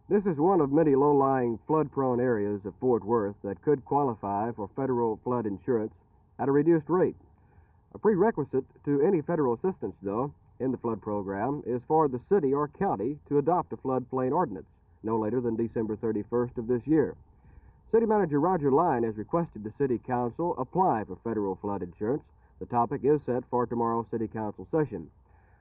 This is one of many low-lying, flood-prone areas of Fort Worth that could qualify for federal flood insurance at a reduced rate. A prerequisite to any federal assistance, though, in the flood program is for the city or county to adopt a floodplain ordinance no later than December 31st of this year. City Manager Roger Line has requested the City Council apply for federal flood insurance. The topic is set for tomorrow's City Council session.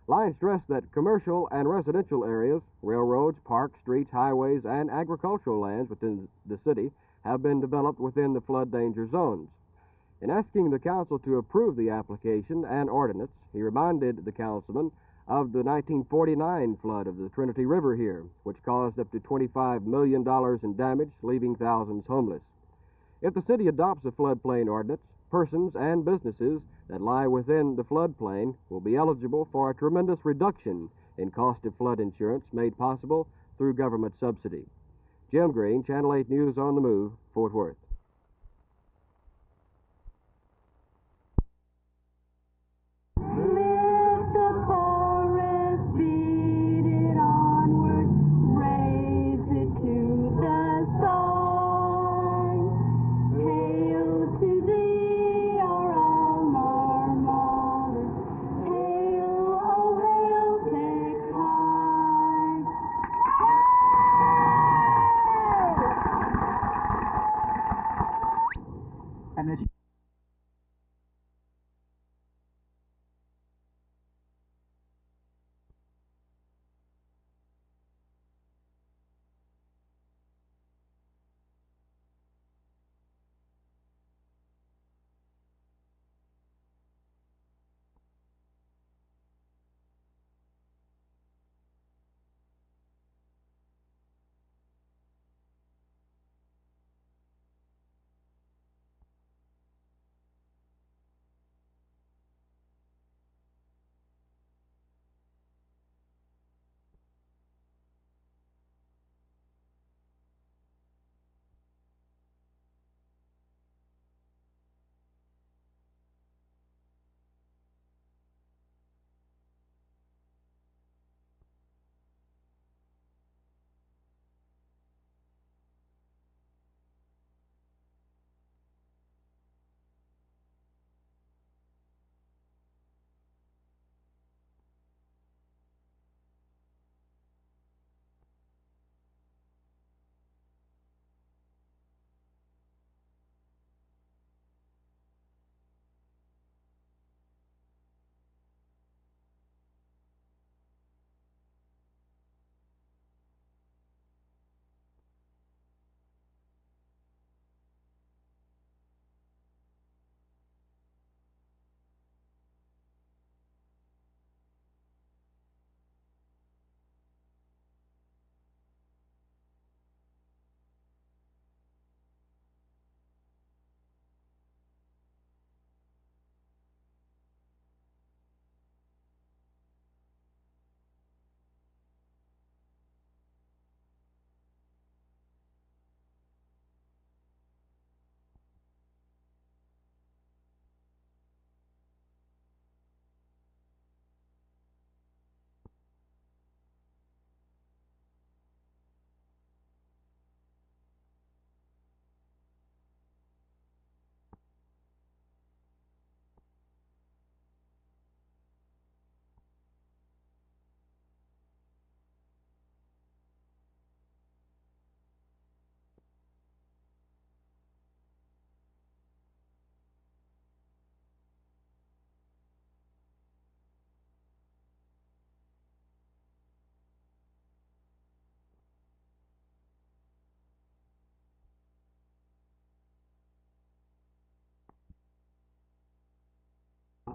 Line stressed that commercial and residential areas, railroads, parks, streets, highways, and agricultural lands within the city have been developed within the flood danger zones. In asking the council to approve the application and ordinance, he reminded the councilman of the 1949 flood of the Trinity River here, which caused up to $25 million in damage, leaving thousands homeless. If the city adopts a floodplain ordinance, persons and businesses that lie within the floodplain will be eligible for a tremendous reduction in cost of flood insurance made possible through government subsidy. Jim Green, Channel 8 News on the Move, Fort Worth. And it's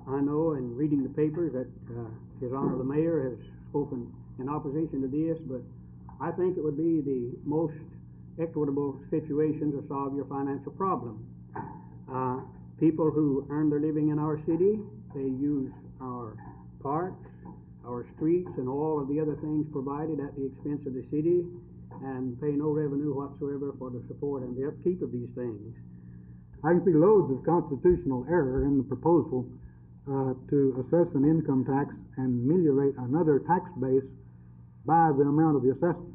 I know in reading the papers that His Honor the Mayor has spoken in opposition to this, but I think it would be the most equitable situation to solve your financial problem. People who earn their living in our city, they use our parks, our streets, and all of the other things provided at the expense of the city, and pay no revenue whatsoever for the support and the upkeep of these things. I can see loads of constitutional error in the proposal to assess an income tax and ameliorate another tax base by the amount of the assessment.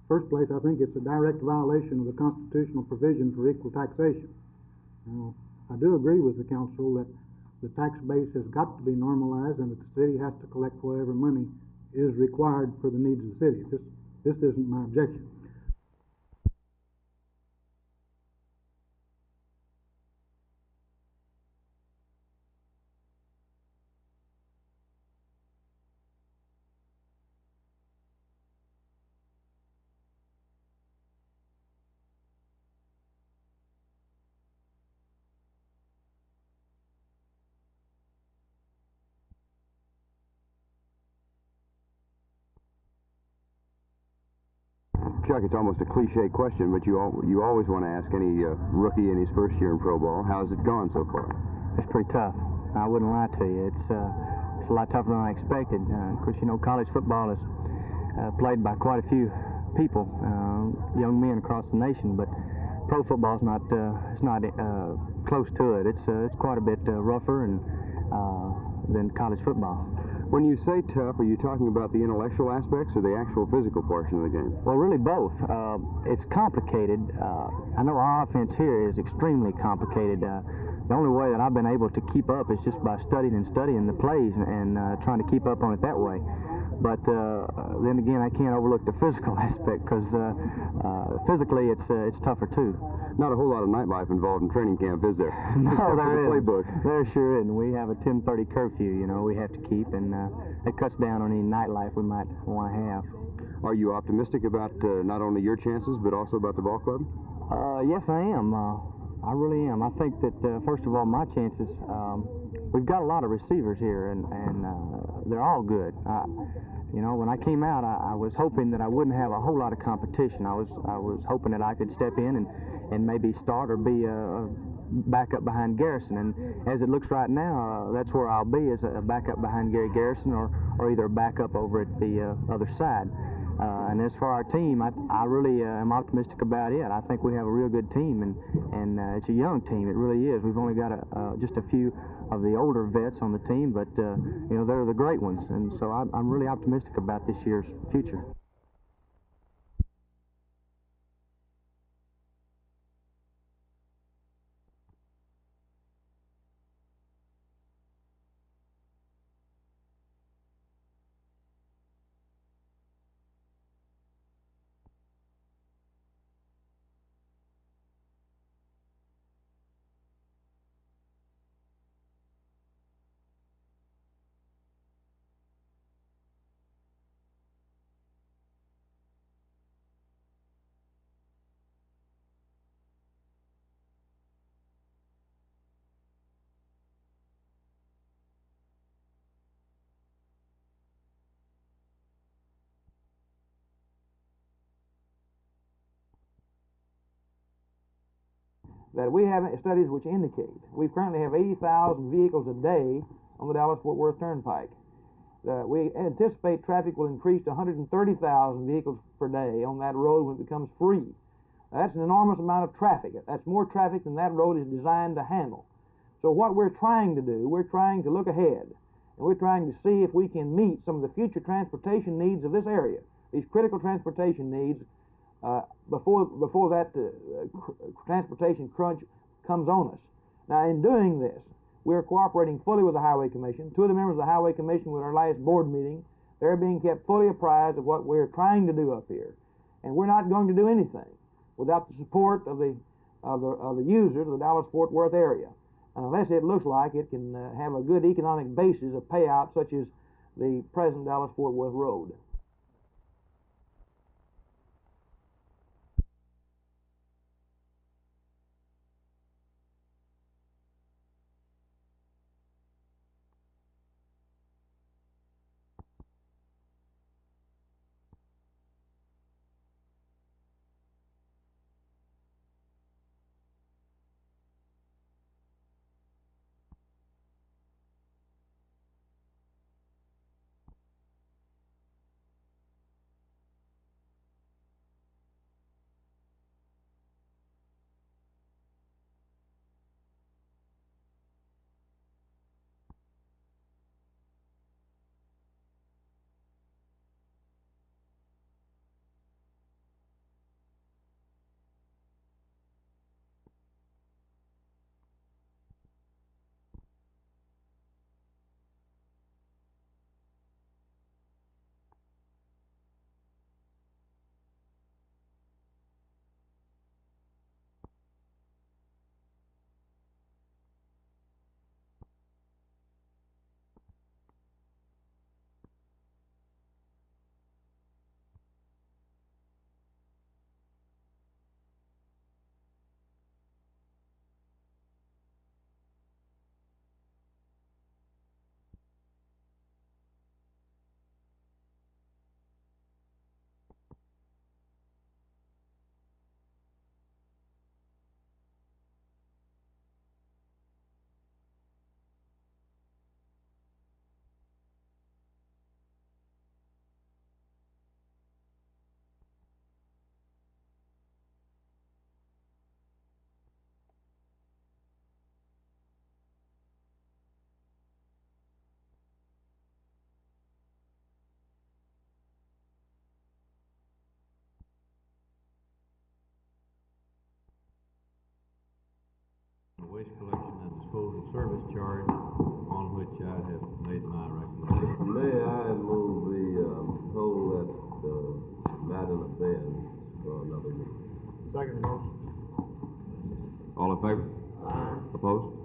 First place, I think it's a direct violation of the constitutional provision for equal taxation. Now, I do agree with the council that the tax base has got to be normalized and that the city has to collect whatever money is required for the needs of the city. This isn't my objection. Chuck, it's almost a cliche question, but you always want to ask any rookie in his first year in pro ball, how's it gone so far? It's pretty tough. I wouldn't lie to you. It's a lot tougher than I expected. Of course, you know, college football is played by quite a few people, young men across the nation, but pro football's not close to it. It's quite a bit rougher than college football. When you say tough, are you talking about the intellectual aspects or the actual physical portion of the game? Well, really both. It's complicated. I know our offense here is extremely complicated. The only way that I've been able to keep up is just by studying the plays and trying to keep up on it that way. But then again, I can't overlook the physical aspect because physically it's tougher too. Not a whole lot of nightlife involved in training camp, is there? No, there isn't. Playbook. There sure isn't. We have a 10:30 curfew, you know, we have to keep, and it cuts down on any nightlife we might want to have. Are you optimistic about not only your chances, but also about the ball club? Yes, I am. I really am. I think that, first of all, my chances, we've got a lot of receivers here, and they're all good. You know, when I came out, I was hoping that I wouldn't have a whole lot of competition. I was hoping that I could step in and maybe start or be a backup behind Garrison. And as it looks right now, that's where I'll be, as a backup behind Gary Garrison or either a backup over at the other side. And as for our team, I really am optimistic about it. I think we have a real good team, and it's a young team. It really is. We've only got just a few of the older vets on the team, but you know, they're the great ones, and so I'm really optimistic about this year's future. That we have studies which indicate we currently have 80,000 vehicles a day on the Dallas-Fort Worth Turnpike. We anticipate traffic will increase to 130,000 vehicles per day on that road when it becomes free. Now, that's an enormous amount of traffic. That's more traffic than that road is designed to handle. So what we're trying to do, we're trying to look ahead, and we're trying to see if we can meet some of the future transportation needs of this area, these critical transportation needs, before that transportation crunch comes on us. Now, in doing this, we're cooperating fully with the Highway Commission. Two of the members of the Highway Commission were at our last board meeting. They're being kept fully apprised of what we're trying to do up here, and we're not going to do anything without the support of the users of the Dallas-Fort Worth area, unless it looks like it can have a good economic basis of payout, such as the present Dallas-Fort Worth road. disposal service charge, on which I have made my recommendation. May I move we hold that matter in abeyance for another meeting? Second motion. All in favor? Aye. Opposed?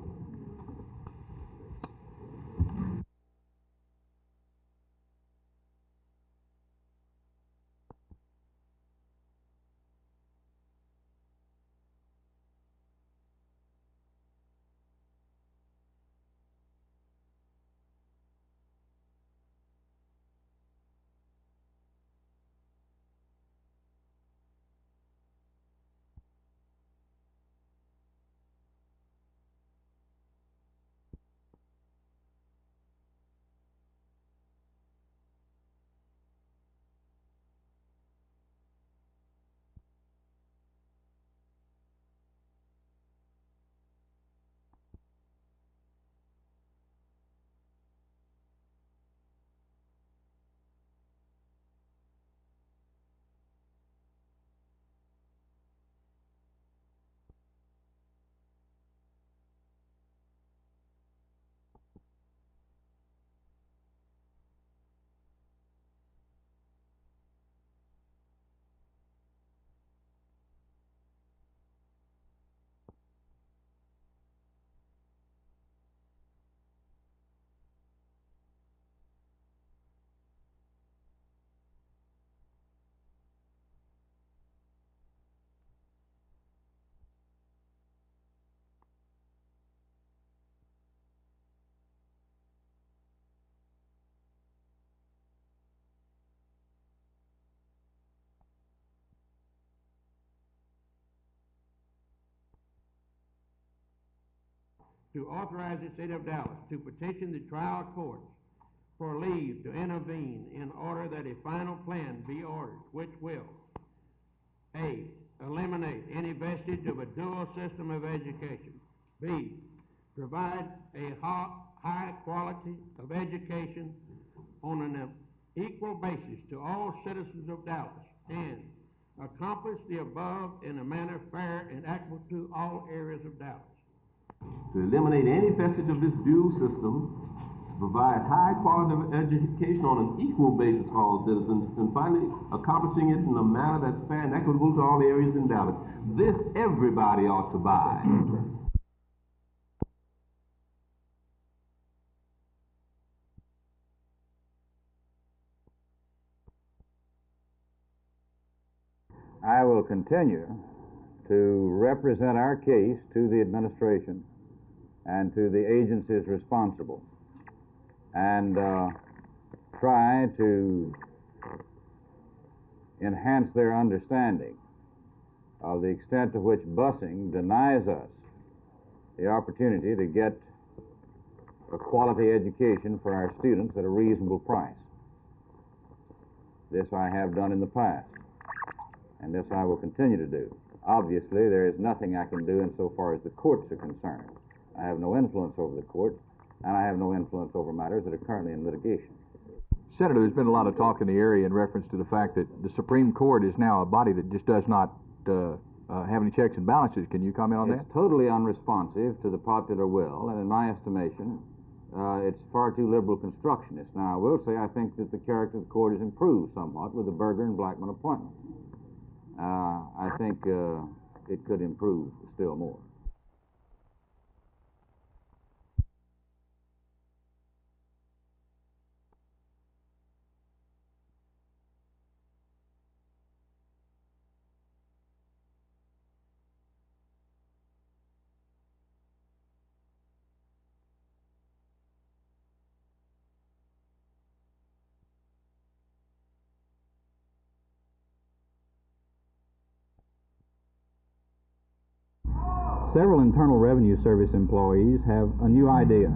To authorize the City of Dallas to petition the trial courts for leave to intervene in order that a final plan be ordered, which will A. Eliminate any vestige of a dual system of education. B. Provide a high quality of education on an equal basis to all citizens of Dallas, and accomplish the above in a manner fair and equitable to all areas of Dallas. To eliminate any vestige of this dual system, to provide high quality of education on an equal basis for all citizens, and finally accomplishing it in a manner that's fair and equitable to all areas in Dallas. This everybody ought to buy. I will continue to represent our case to the administration and to the agencies responsible, and try to enhance their understanding of the extent to which busing denies us the opportunity to get a quality education for our students at a reasonable price. This I have done in the past, and this I will continue to do. Obviously, there is nothing I can do insofar as the courts are concerned. I have no influence over the courts, and I have no influence over matters that are currently in litigation. Senator, there's been a lot of talk in the area in reference to the fact that the Supreme Court is now a body that just does not have any checks and balances. Can you comment on that? It's totally unresponsive to the popular will, and in my estimation, it's far too liberal constructionist. Now, I will say I think that the character of the court has improved somewhat with the Berger and Blackman appointments. I think it could improve still more. Several Internal Revenue Service employees have a new idea.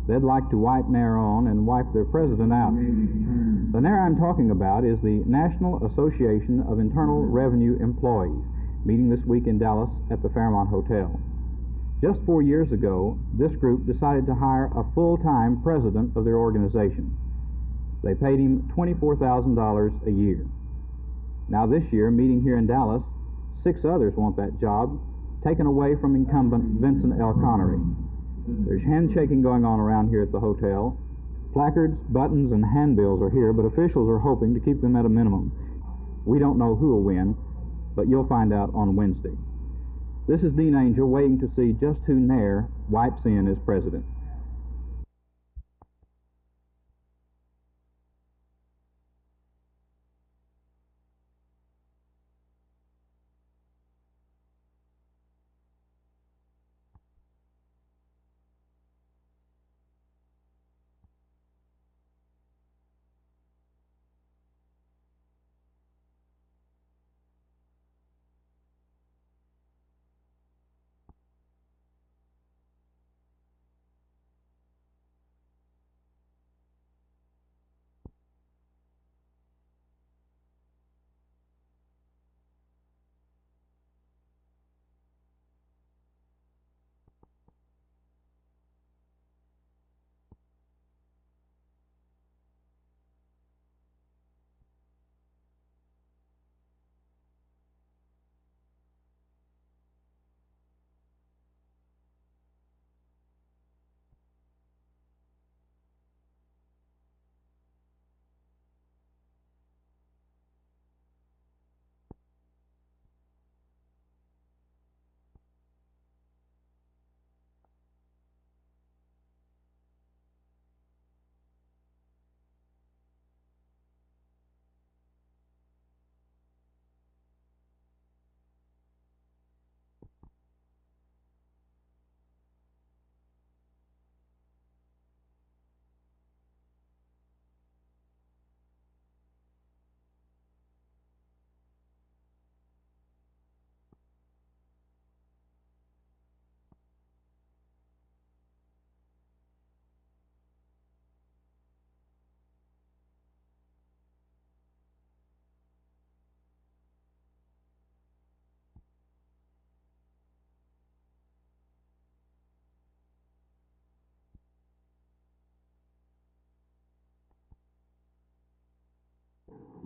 They'd like to wipe NARA on and wipe their president out. The NARA I'm talking about is the National Association of Internal Revenue Employees, meeting this week in Dallas at the Fairmont Hotel. Just 4 years ago, this group decided to hire a full-time president of their organization. They paid him $24,000 a year. Now this year, meeting here in Dallas, 6 others want that job, taken away from incumbent Vincent L. Connery. There's handshaking going on around here at the hotel. Placards, buttons, and handbills are here, but officials are hoping to keep them at a minimum. We don't know who will win, but you'll find out on Wednesday. This is Dean Angel waiting to see just who Nair wipes in as president.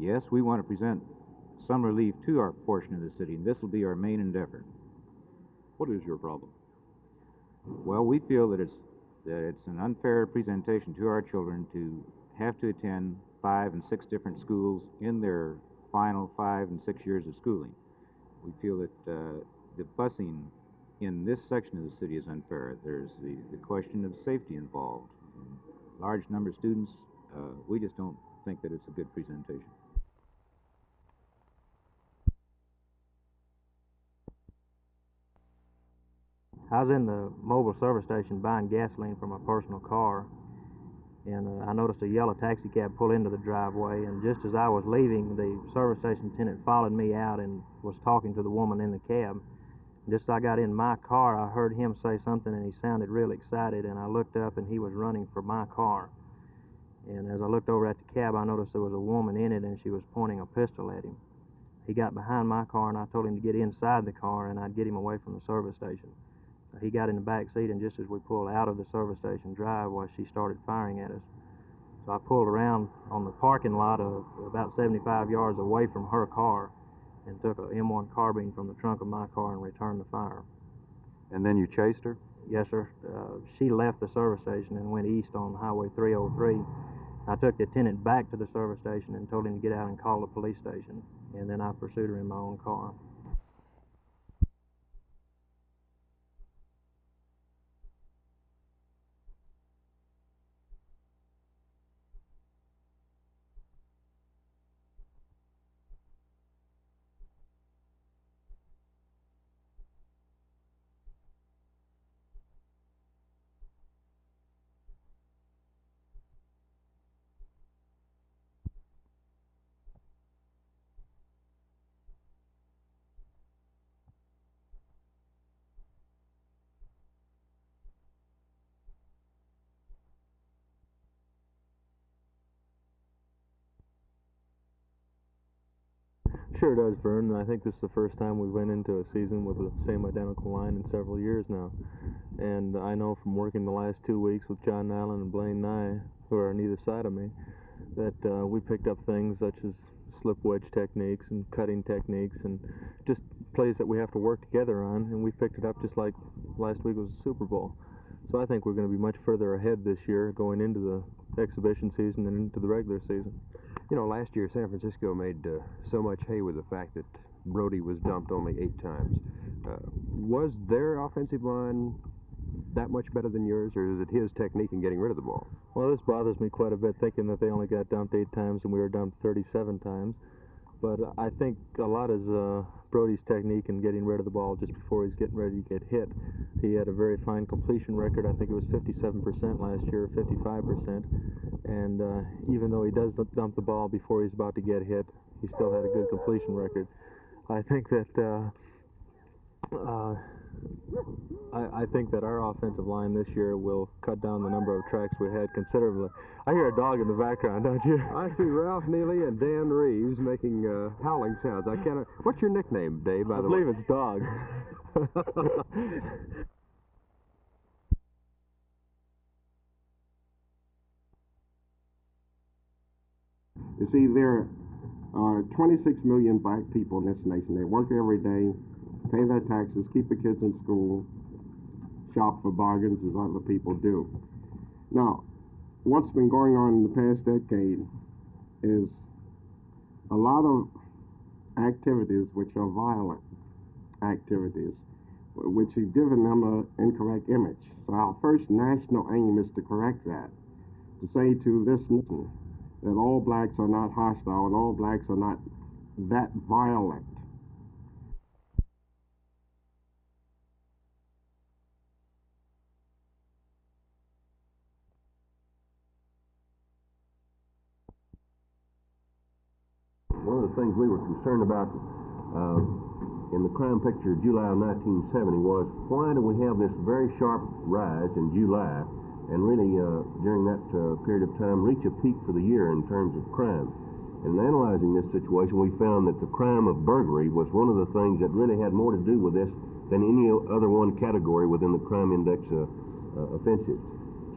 Yes, we want to present some relief to our portion of the city, and this will be our main endeavor. What is your problem? Well, we feel that it's an unfair presentation to our children to have to attend 5 and 6 different schools in their final 5 and 6 years of schooling. We feel that the busing in this section of the city is unfair. There's the question of safety involved. Large number of students, we just don't think that it's a good presentation. I was in the mobile service station buying gasoline for my personal car, and I noticed a yellow taxi cab pull into the driveway, and just as I was leaving, the service station attendant followed me out and was talking to the woman in the cab. Just as I got in my car, I heard him say something, and he sounded real excited, and I looked up, and he was running for my car. And as I looked over at the cab, I noticed there was a woman in it, and she was pointing a pistol at him. He got behind my car, and I told him to get inside the car, and I'd get him away from the service station. He got in the back seat, and just as we pulled out of the service station driveway, she started firing at us. So I pulled around on the parking lot of about 75 yards away from her car and took an M1 carbine from the trunk of my car and returned the fire. And then you chased her? Yes, sir. She left the service station and went east on Highway 303. I took the attendant back to the service station and told him to get out and call the police station, and then I pursued her in my own car. Sure does, Vern. I think this is the first time we went into a season with the same identical line in several years now. And I know from working the last 2 weeks with John Allen and Blaine Nye, who are on either side of me, that we picked up things such as slip wedge techniques and cutting techniques and just plays that we have to work together on, and we picked it up just like last week was the Super Bowl. So I think we're going to be much further ahead this year going into the exhibition season and into the regular season. You know, last year San Francisco made so much hay with the fact that Brody was dumped only 8 times. Was their offensive line that much better than yours, or is it his technique in getting rid of the ball? Well, this bothers me quite a bit, thinking that they only got dumped 8 times and we were dumped 37 times. But I think a lot is Brody's technique in getting rid of the ball just before he's getting ready to get hit. He had a very fine completion record. I think it was 57% last year, 55%. And even though he does dump the ball before he's about to get hit, he still had a good completion record. I think that I think that our offensive line this year will cut down the number of tracks we had considerably. I hear a dog in the background, don't you? I see Ralph Neely and Dan Reeves making howling sounds. I can't. What's your nickname, Dave? By the way, I believe it's Dog. You see, there are 26 million black people in this nation. They work every day, pay their taxes, keep the kids in school, shop for bargains as other people do. Now, what's been going on in the past decade is a lot of activities which are violent activities, which have given them an incorrect image. So our first national aim is to correct that, to say to this nation that all blacks are not hostile and all blacks are not that violent. One of the things we were concerned about in the crime picture of July of 1970 was, why do we have this very sharp rise in July and really during that period of time reach a peak for the year in terms of crime? And in analyzing this situation, we found that the crime of burglary was one of the things that really had more to do with this than any other one category within the crime index offenses.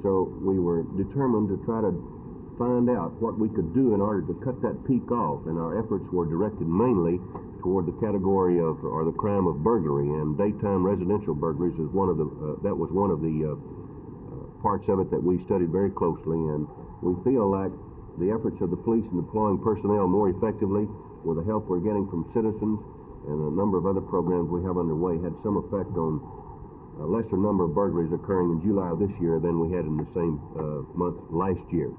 So we were determined to try to find out what we could do in order to cut that peak off, and our efforts were directed mainly toward the category of, or the crime of burglary, and daytime residential burglaries is one of the, that was one of the parts of it that we studied very closely, and we feel like the efforts of the police in deploying personnel more effectively, with the help we're getting from citizens and a number of other programs we have underway, had some effect on a lesser number of burglaries occurring in July of this year than we had in the same month last year.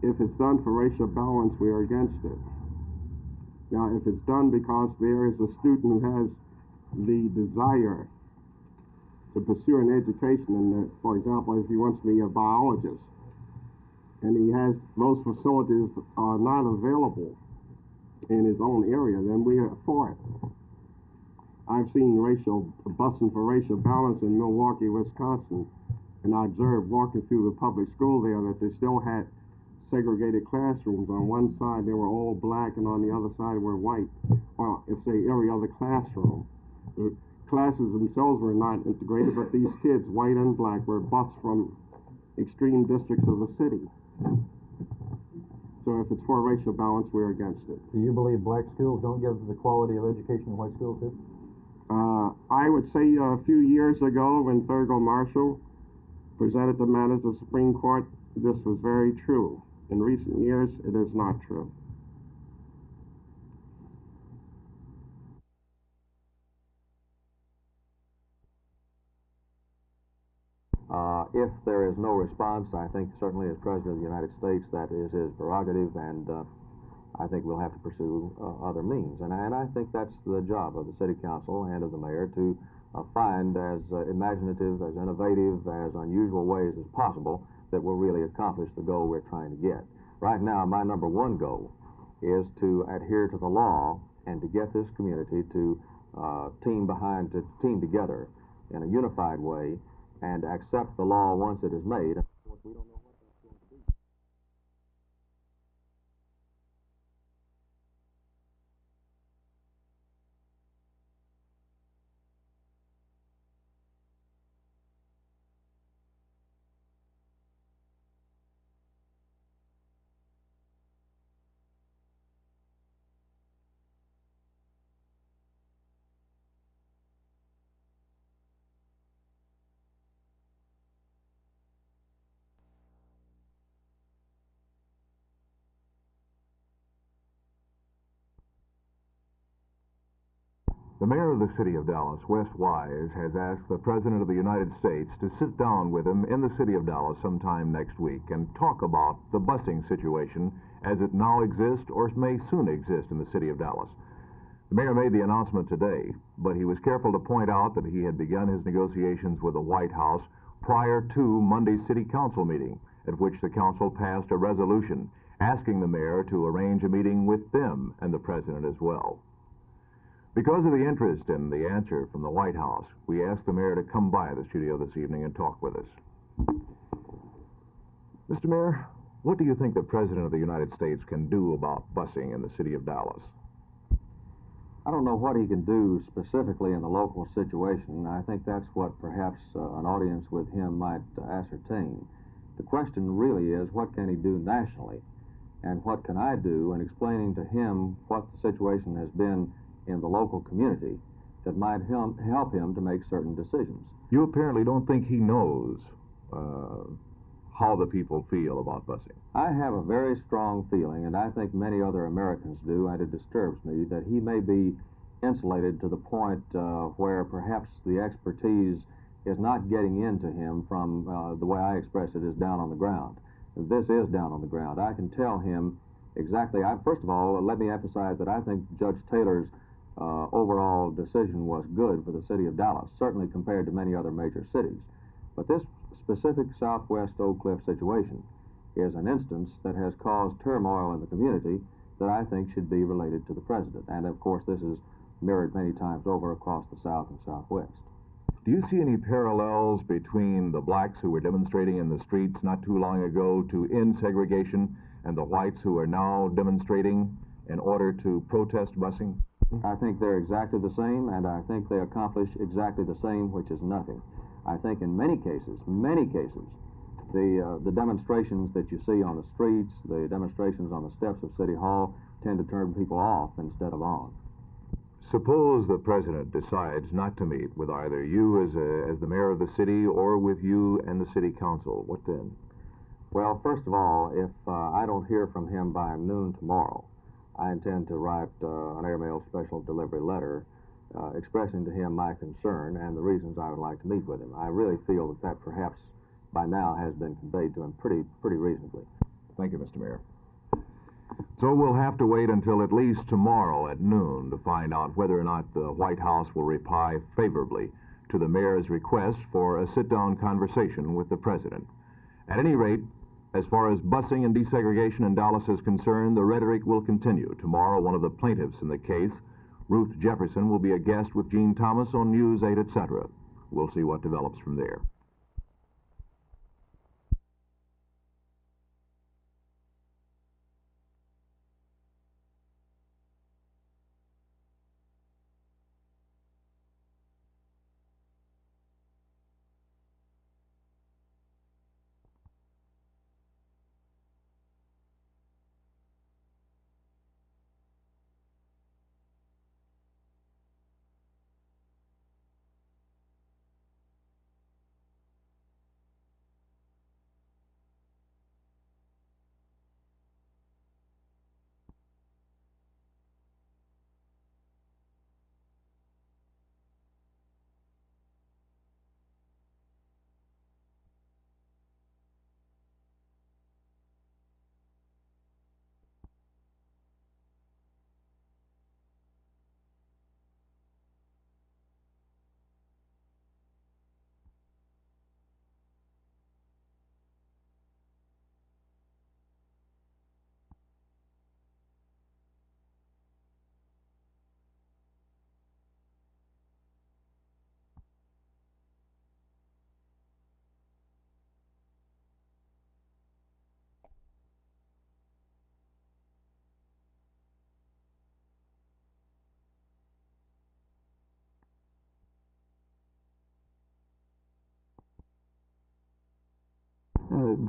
if it's done for racial balance, we are against it. Now, if it's done because there is a student who has the desire to pursue an education, and for example, if he wants to be a biologist, and he has those facilities are not available in his own area, then we are for it. I've seen busing for racial balance in Milwaukee, Wisconsin, and I observed walking through the public school there that they still had segregated classrooms. On one side they were all black, and on the other side were white. Well, it's every other classroom. The classes themselves were not integrated, but these kids, white and black, were bused from extreme districts of the city. So if it's for racial balance, we're against it. Do you believe black schools don't give the quality of education that white schools do? I would say a few years ago when Thurgood Marshall presented the matter to the Supreme Court, this was very true. In recent years, it is not true. If there is no response, I think certainly as President of the United States, that is his prerogative, and I think we'll have to pursue other means. And I think that's the job of the City Council and of the Mayor to find as imaginative, as innovative, as unusual ways as possible that will really accomplish the goal we're trying to get. Right now, my number one goal is to adhere to the law and to get this community to team together in a unified way and accept the law once it is made. Of course, we don't know what that's going to be. The mayor of the city of Dallas, Wes Wise, has asked the President of the United States to sit down with him in the city of Dallas sometime next week and talk about the busing situation as it now exists or may soon exist in the city of Dallas. The mayor made the announcement today, but he was careful to point out that he had begun his negotiations with the White House prior to Monday's city council meeting, at which the council passed a resolution asking the mayor to arrange a meeting with them and the president as well. Because of the interest in the answer from the White House, we asked the mayor to come by the studio this evening and talk with us. Mr. Mayor, what do you think the President of the United States can do about busing in the city of Dallas? I don't know what he can do specifically in the local situation. I think that's what perhaps an audience with him might ascertain. The question really is, what can he do nationally? And what can I do in explaining to him what the situation has been in the local community that might help him to make certain decisions. You apparently don't think he knows how the people feel about busing. I have a very strong feeling, and I think many other Americans do, and it disturbs me, that he may be insulated to the point where perhaps the expertise is not getting into him from the way I express it is down on the ground. This is down on the ground. I can tell him exactly. First of all, let me emphasize that I think Judge Taylor's overall decision was good for the city of Dallas, certainly compared to many other major cities. But this specific Southwest Oak Cliff situation is an instance that has caused turmoil in the community that I think should be related to the president. And of course, this is mirrored many times over across the South and Southwest. Do you see any parallels between the blacks who were demonstrating in the streets not too long ago to end segregation and the whites who are now demonstrating in order to protest busing? I think they're exactly the same, and I think they accomplish exactly the same, which is nothing. I think in many cases, the demonstrations that you see on the streets, the demonstrations on the steps of City Hall, tend to turn people off instead of on. Suppose the president decides not to meet with either you as the mayor of the city or with you and the city council. What then? Well, first of all, if I don't hear from him by noon tomorrow, I intend to write an airmail special delivery letter expressing to him my concern and the reasons I would like to meet with him. I really feel that perhaps by now has been conveyed to him pretty reasonably. Thank you, Mr. Mayor. So we'll have to wait until at least tomorrow at noon to find out whether or not the White House will reply favorably to the mayor's request for a sit-down conversation with the president. At any rate, as far as busing and desegregation in Dallas is concerned, the rhetoric will continue. Tomorrow, one of the plaintiffs in the case, Ruth Jefferson, will be a guest with Gene Thomas on News 8, etc. We'll see what develops from there.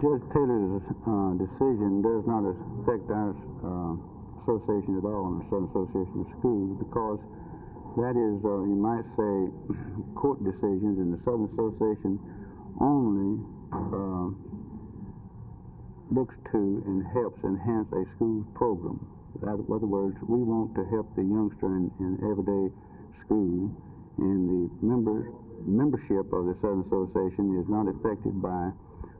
Judge Taylor's decision does not affect our association at all, the Southern Association of Schools, because that is, you might say, court decisions, and the Southern Association only looks to and helps enhance a school program. In other words, we want to help the youngster in everyday school, and the membership of the Southern Association is not affected by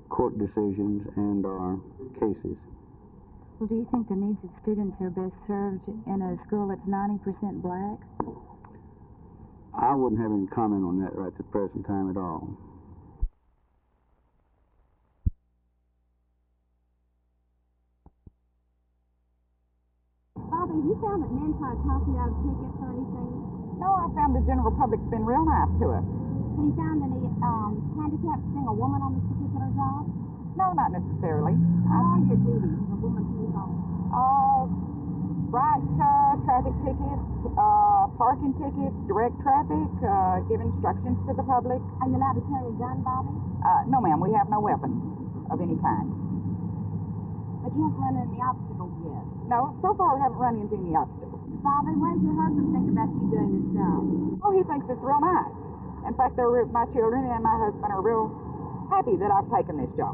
court decisions and our cases. Well, do you think the needs of students are best served in a school that's 90% black? I wouldn't have any comment on that right at the present time at all. Bobby, have you found that men try to talk you out of tickets or anything? No, I found the general public's been real nice to us. Have you found any handicaps being a woman on this particular job? No, not necessarily. What are your duties as a woman police officer? Write traffic tickets, parking tickets, direct traffic, give instructions to the public. Are you allowed to carry a gun, Bobby? No, ma'am, we have no weapon of any kind. But you haven't run into any obstacles yet? No, so far we haven't run into any obstacles. Bobby, what does your husband think about you doing this job? Oh, he thinks it's real nice. In fact, my children and my husband are real happy that I've taken this job.